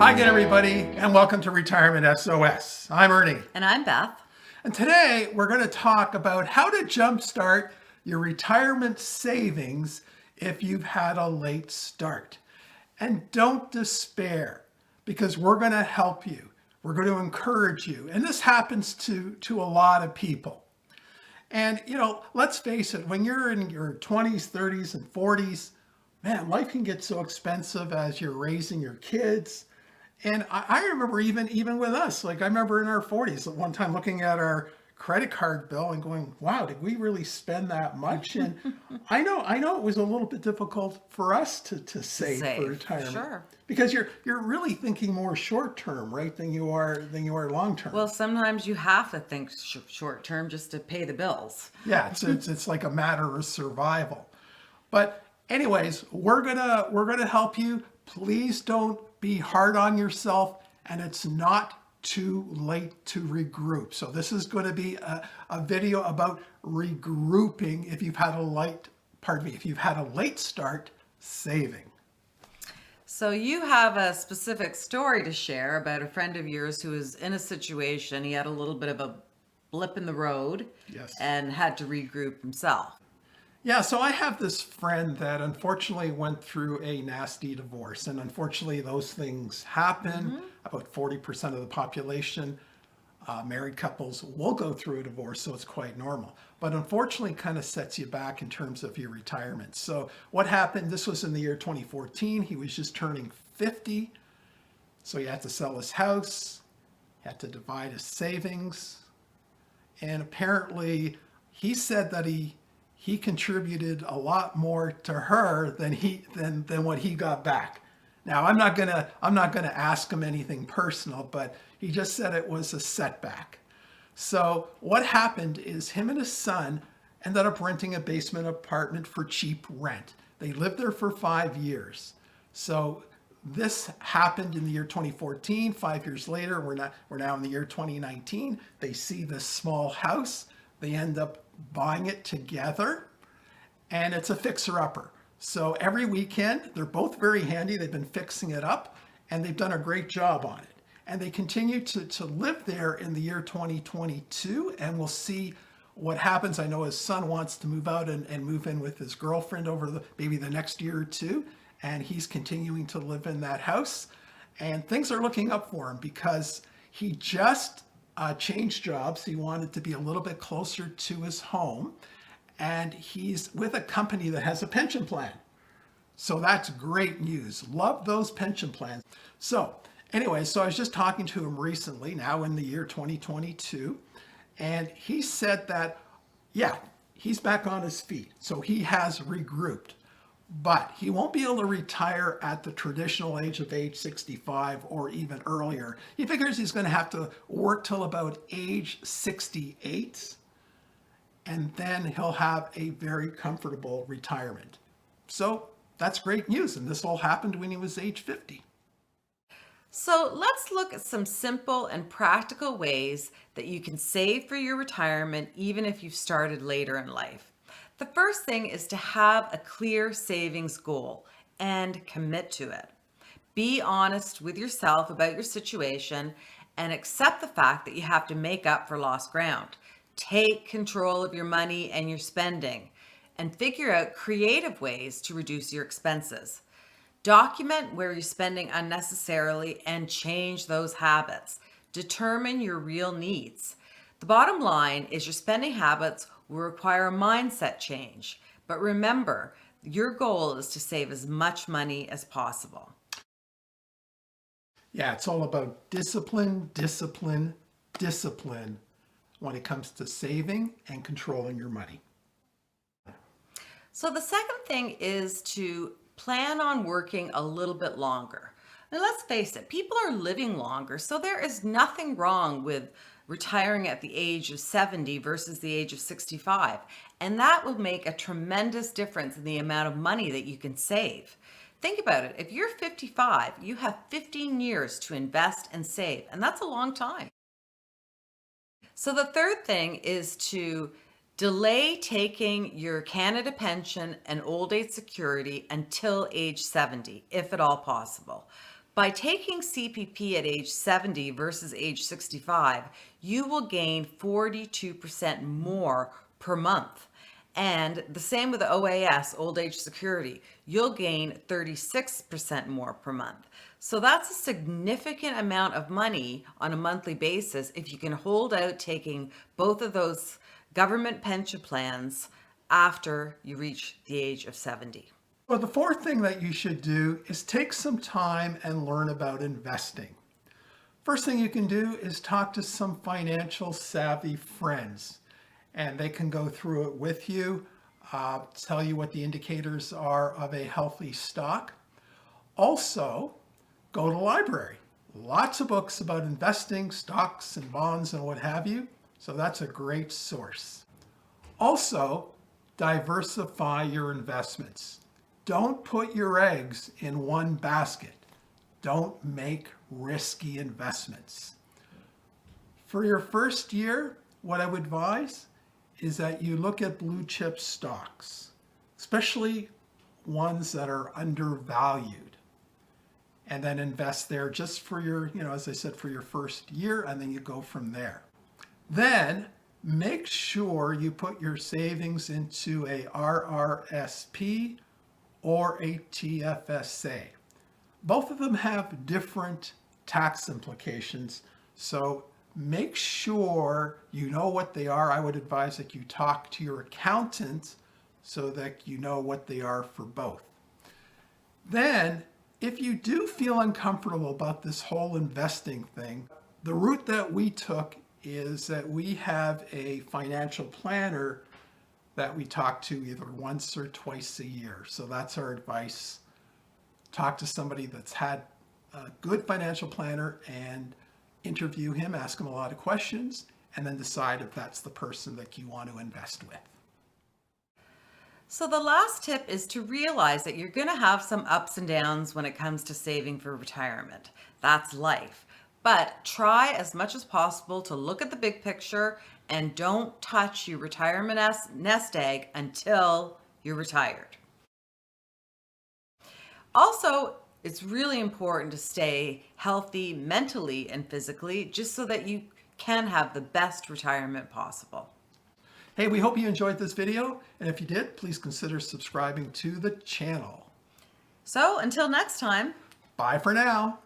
Hi again, everybody, and welcome to Retirement SOS. I'm Ernie. And I'm Beth. And today we're going to talk about how to jumpstart your retirement savings if you've had a late start. And don't despair, because we're going to help you. We're going to encourage you. And this happens to a lot of people. And, let's face it, when you're in your 20s, 30s, and 40s, man, life can get so expensive as you're raising your kids. And I remember even with us, like I remember in our 40s at one time looking at our credit card bill and going, wow, did we really spend that much? And I know it was a little bit difficult for us to save for retirement. Sure. Because you're really thinking more short term, right, than you are long term. Well, sometimes you have to think short term just to pay the bills. Yeah, it's like a matter of survival. But anyways, we're gonna help you. Please don't be hard on yourself, and it's not too late to regroup. So this is going to be a video about regrouping if you've had a late start saving. So you have a specific story to share about a friend of yours who was in a situation. He had a little bit of a blip in the road. Yes. And had to regroup himself. Yeah, so I have this friend that unfortunately went through a nasty divorce. And unfortunately, those things happen. About 40% of the population, married couples, will go through a divorce, so it's quite normal. But unfortunately, kind of sets you back in terms of your retirement. So what happened, this was in the year 2014. He was just turning 50. So he had to sell his house, had to divide his savings. And apparently, he said that he contributed a lot more to her than what he got back. Now, I'm not gonna ask him anything personal, but he just said it was a setback. So what happened is him and his son ended up renting a basement apartment for cheap rent. They lived there for 5 years. So this happened in the year 2014. 5 years later, we're now in the year 2019. They see this small house. They end up buying it together, and it's a fixer-upper. So every weekend, they're both very handy. They've been fixing it up, and they've done a great job on it. And they continue to live there in the year 2022, and we'll see what happens. I know his son wants to move out and move in with his girlfriend over maybe the next year or two, and he's continuing to live in that house. And things are looking up for him because he just changed jobs. He wanted to be a little bit closer to his home, and he's with a company that has a pension plan. So that's great news. Love those pension plans. So anyway, so I was just talking to him recently, now in the year 2022, and he said that, yeah, he's back on his feet. So he has regrouped. But he won't be able to retire at the traditional age 65 or even earlier. He figures he's going to have to work till about age 68, and then he'll have a very comfortable retirement. So that's great news, and this all happened when he was age 50. So let's look at some simple and practical ways that you can save for your retirement even if you've started later in life. The first thing is to have a clear savings goal and commit to it. Be honest with yourself about your situation and accept the fact that you have to make up for lost ground. Take control of your money and your spending and figure out creative ways to reduce your expenses. Document where you're spending unnecessarily and change those habits. Determine your real needs. The bottom line is your spending habits will require a mindset change. But remember, your goal is to save as much money as possible. Yeah, it's all about discipline, discipline, discipline when it comes to saving and controlling your money. So the second thing is to plan on working a little bit longer. Now, let's face it, people are living longer, so there is nothing wrong with retiring at the age of 70 versus the age of 65. And that will make a tremendous difference in the amount of money that you can save. Think about it. If you're 55, you have 15 years to invest and save, and that's a long time. So the third thing is to delay taking your Canada pension and old age security until age 70, if at all possible. By taking CPP at age 70 versus age 65, you will gain 42% more per month. And the same with OAS, Old Age Security, you'll gain 36% more per month. So that's a significant amount of money on a monthly basis if you can hold out taking both of those government pension plans after you reach the age of 70. Well, the fourth thing that you should do is take some time and learn about investing. First thing you can do is talk to some financial savvy friends, and they can go through it with you, tell you what the indicators are of a healthy stock. Also, go to the library. Lots of books about investing, stocks and bonds and what have you. So that's a great source. Also, diversify your investments. Don't put your eggs in one basket. Don't make risky investments. For your first year, what I would advise is that you look at blue chip stocks, especially ones that are undervalued, and then invest there just for your, as I said, for your first year, and then you go from there. Then make sure you put your savings into a RRSP or a TFSA. Both of them have different tax implications, so make sure you know what they are. I would advise that you talk to your accountant so that you know what they are for both. Then, if you do feel uncomfortable about this whole investing thing, the route that we took is that we have a financial planner that we talk to either once or twice a year. So that's our advice. Talk to somebody that's had a good financial planner and interview him, ask him a lot of questions, and then decide if that's the person that you want to invest with. So the last tip is to realize that you're going to have some ups and downs when it comes to saving for retirement. That's life. But try as much as possible to look at the big picture and don't touch your retirement nest egg until you're retired. Also, it's really important to stay healthy mentally and physically just so that you can have the best retirement possible. Hey, we hope you enjoyed this video, and if you did, please consider subscribing to the channel. So until next time. Bye for now.